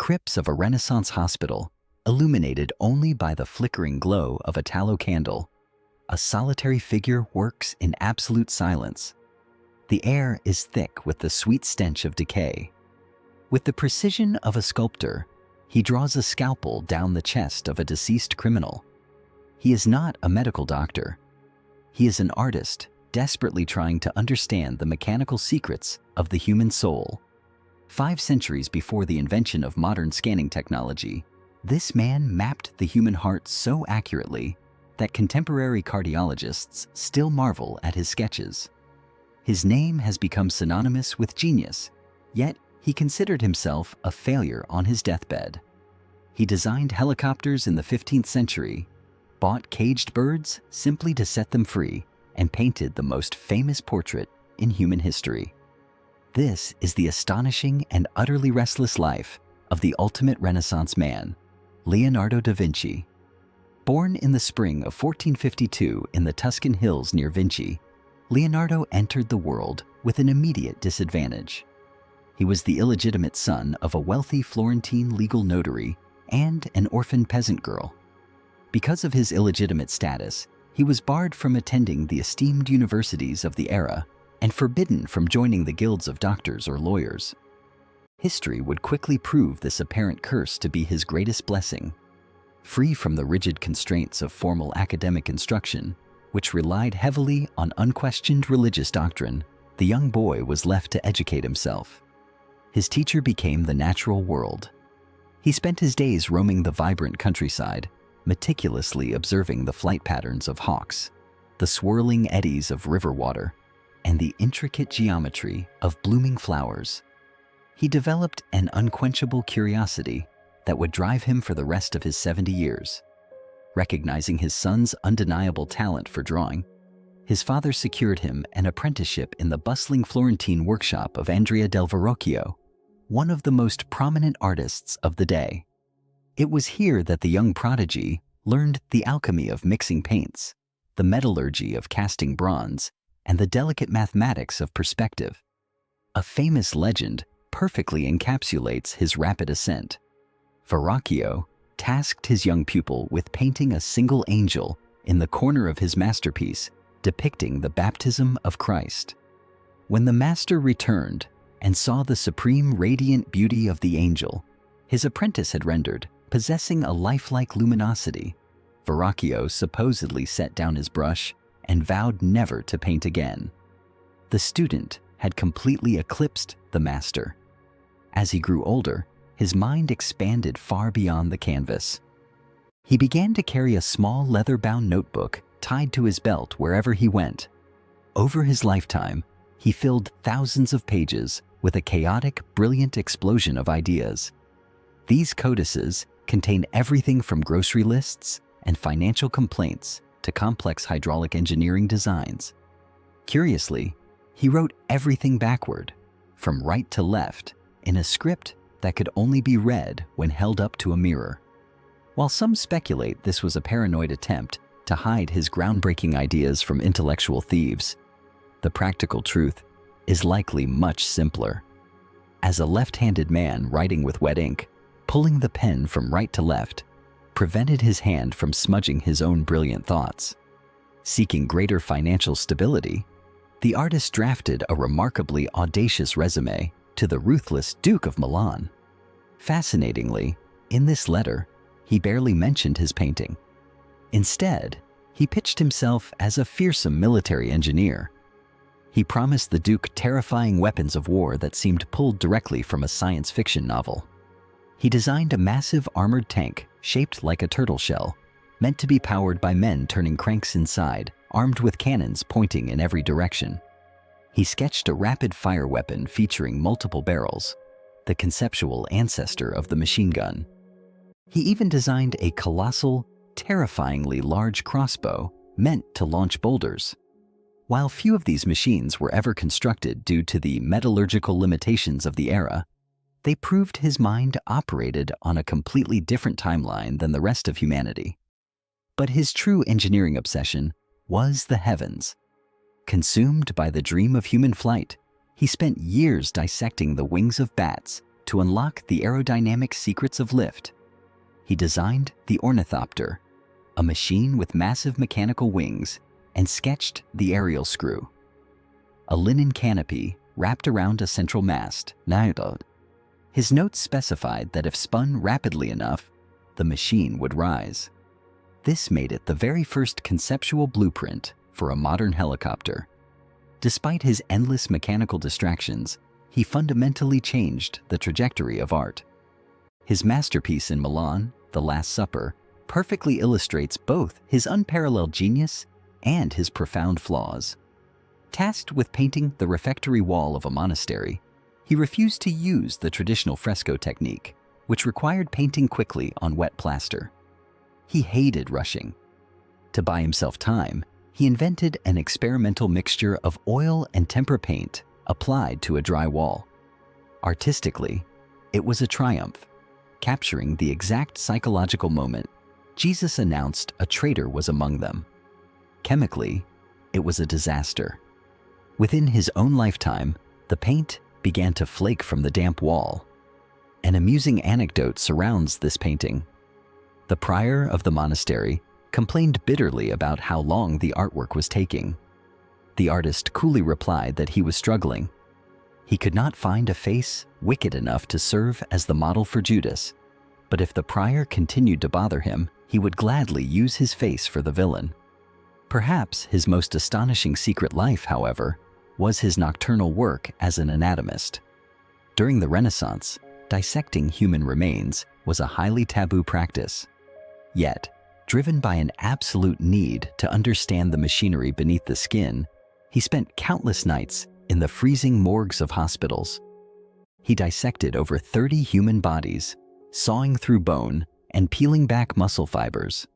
crypts of a Renaissance hospital, illuminated only by the flickering glow of a tallow candle, a solitary figure works in absolute silence. The air is thick with the sweet stench of decay. With the precision of a sculptor, he draws a scalpel down the chest of a deceased criminal. He is not a medical doctor. He is an artist desperately trying to understand the mechanical secrets of the human soul. 5 centuries before the invention of modern scanning technology, this man mapped the human heart so accurately that contemporary cardiologists still marvel at his sketches. His name has become synonymous with genius, yet he considered himself a failure on his deathbed. He designed helicopters in the 15th century, bought caged birds simply to set them free, and painted the most famous portrait in human history. This is the astonishing and utterly restless life of the ultimate Renaissance man, Leonardo da Vinci. Born in the spring of 1452 in the Tuscan hills near Vinci, Leonardo entered the world with an immediate disadvantage. He was the illegitimate son of a wealthy Florentine legal notary and an orphan peasant girl. Because of his illegitimate status, he was barred from attending the esteemed universities of the era and forbidden from joining the guilds of doctors or lawyers. History would quickly prove this apparent curse to be his greatest blessing. Free from the rigid constraints of formal academic instruction, which relied heavily on unquestioned religious doctrine, the young boy was left to educate himself. His teacher became the natural world. He spent his days roaming the vibrant countryside, meticulously observing the flight patterns of hawks, the swirling eddies of river water, and the intricate geometry of blooming flowers. He developed an unquenchable curiosity that would drive him for the rest of his 70 years. Recognizing his son's undeniable talent for drawing, his father secured him an apprenticeship in the bustling Florentine workshop of Andrea del Verrocchio, one of the most prominent artists of the day. It was here that the young prodigy learned the alchemy of mixing paints, the metallurgy of casting bronze, and the delicate mathematics of perspective. A famous legend perfectly encapsulates his rapid ascent. Verrocchio tasked his young pupil with painting a single angel in the corner of his masterpiece, depicting the baptism of Christ. When the master returned and saw the supreme radiant beauty of the angel his apprentice had rendered, possessing a lifelike luminosity, Verrocchio supposedly set down his brush and vowed never to paint again. The student had completely eclipsed the master. As he grew older, his mind expanded far beyond the canvas. He began to carry a small leather-bound notebook tied to his belt wherever he went. Over his lifetime, he filled thousands of pages with a chaotic, brilliant explosion of ideas. These codices contain everything from grocery lists and financial complaints to complex hydraulic engineering designs. Curiously, he wrote everything backward, from right to left, in a script that could only be read when held up to a mirror. While some speculate this was a paranoid attempt to hide his groundbreaking ideas from intellectual thieves, the practical truth is likely much simpler. As a left-handed man writing with wet ink, pulling the pen from right to left prevented his hand from smudging his own brilliant thoughts. Seeking greater financial stability, the artist drafted a remarkably audacious resume to the ruthless Duke of Milan. Fascinatingly, in this letter, he barely mentioned his painting. Instead, he pitched himself as a fearsome military engineer. He promised the Duke terrifying weapons of war that seemed pulled directly from a science fiction novel. He designed a massive armored tank shaped like a turtle shell, meant to be powered by men turning cranks inside, armed with cannons pointing in every direction. He sketched a rapid-fire weapon featuring multiple barrels, the conceptual ancestor of the machine gun. He even designed a colossal, terrifyingly large crossbow meant to launch boulders. While few of these machines were ever constructed due to the metallurgical limitations of the era, they proved his mind operated on a completely different timeline than the rest of humanity. But his true engineering obsession was the heavens. Consumed by the dream of human flight, he spent years dissecting the wings of bats to unlock the aerodynamic secrets of lift. He designed the ornithopter, a machine with massive mechanical wings, and sketched the aerial screw, a linen canopy wrapped around a central mast. His notes specified that if spun rapidly enough, the machine would rise. This made it the very first conceptual blueprint for a modern helicopter. Despite his endless mechanical distractions, he fundamentally changed the trajectory of art. His masterpiece in Milan, The Last Supper, perfectly illustrates both his unparalleled genius and his profound flaws. Tasked with painting the refectory wall of a monastery, he refused to use the traditional fresco technique, which required painting quickly on wet plaster. He hated rushing. To buy himself time, he invented an experimental mixture of oil and tempera paint applied to a dry wall. Artistically, it was a triumph, capturing the exact psychological moment Jesus announced a traitor was among them. Chemically, it was a disaster. Within his own lifetime, the paint began to flake from the damp wall. An amusing anecdote surrounds this painting. The prior of the monastery complained bitterly about how long the artwork was taking. The artist coolly replied that he was struggling. He could not find a face wicked enough to serve as the model for Judas, but if the prior continued to bother him, he would gladly use his face for the villain. Perhaps his most astonishing secret life, however, was his nocturnal work as an anatomist. During the Renaissance, dissecting human remains was a highly taboo practice. Yet, driven by an absolute need to understand the machinery beneath the skin, he spent countless nights in the freezing morgues of hospitals. He dissected over 30 human bodies, sawing through bone and peeling back muscle fibers.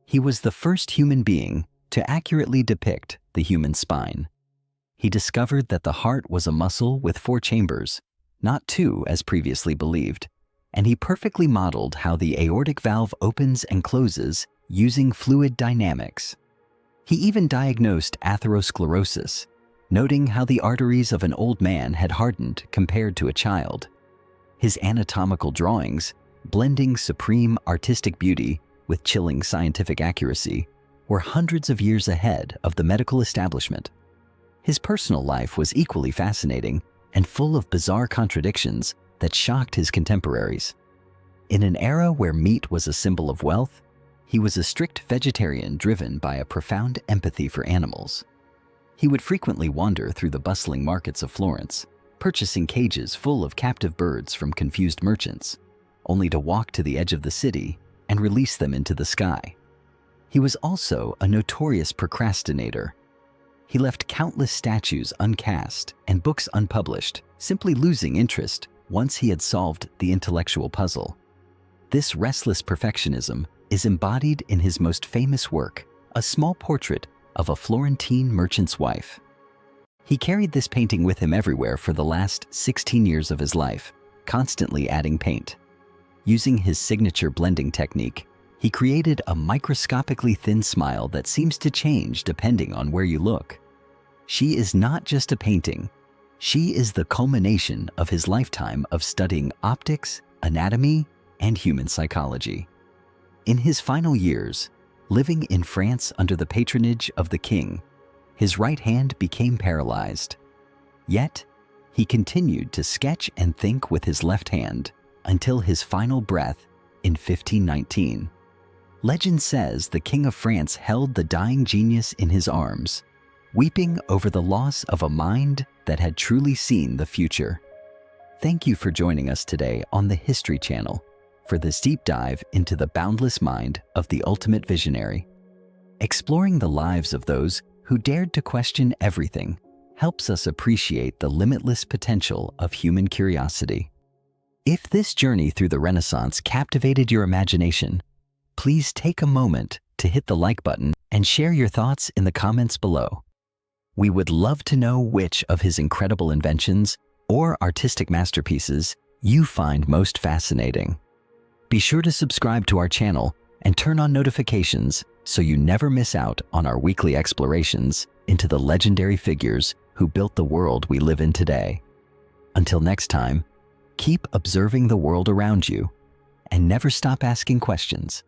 He was the first human being to accurately depict the human spine. He discovered that the heart was a muscle with 4 chambers, not 2 as previously believed, and he perfectly modeled how the aortic valve opens and closes using fluid dynamics. He even diagnosed atherosclerosis, noting how the arteries of an old man had hardened compared to a child. His anatomical drawings, blending supreme artistic beauty with chilling scientific accuracy, were hundreds of years ahead of the medical establishment. His personal life was equally fascinating and full of bizarre contradictions that shocked his contemporaries. In an era where meat was a symbol of wealth, he was a strict vegetarian driven by a profound empathy for animals. He would frequently wander through the bustling markets of Florence, purchasing cages full of captive birds from confused merchants, only to walk to the edge of the city and release them into the sky. He was also a notorious procrastinator. He left countless statues uncast and books unpublished, simply losing interest once he had solved the intellectual puzzle. This restless perfectionism is embodied in his most famous work, a small portrait of a Florentine merchant's wife. He carried this painting with him everywhere for the last 16 years of his life, constantly adding paint. Using his signature blending technique, he created a microscopically thin smile that seems to change depending on where you look. She is not just a painting. She is the culmination of his lifetime of studying optics, anatomy, and human psychology. In his final years, living in France under the patronage of the king, his right hand became paralyzed. Yet, he continued to sketch and think with his left hand until his final breath in 1519. Legend says the King of France held the dying genius in his arms, weeping over the loss of a mind that had truly seen the future. Thank you for joining us today on the History Channel for this deep dive into the boundless mind of the ultimate visionary. Exploring the lives of those who dared to question everything helps us appreciate the limitless potential of human curiosity. If this journey through the Renaissance captivated your imagination, please take a moment to hit the like button and share your thoughts in the comments below. We would love to know which of his incredible inventions or artistic masterpieces you find most fascinating. Be sure to subscribe to our channel and turn on notifications so you never miss out on our weekly explorations into the legendary figures who built the world we live in today. Until next time, Keep observing the world around you and never stop asking questions.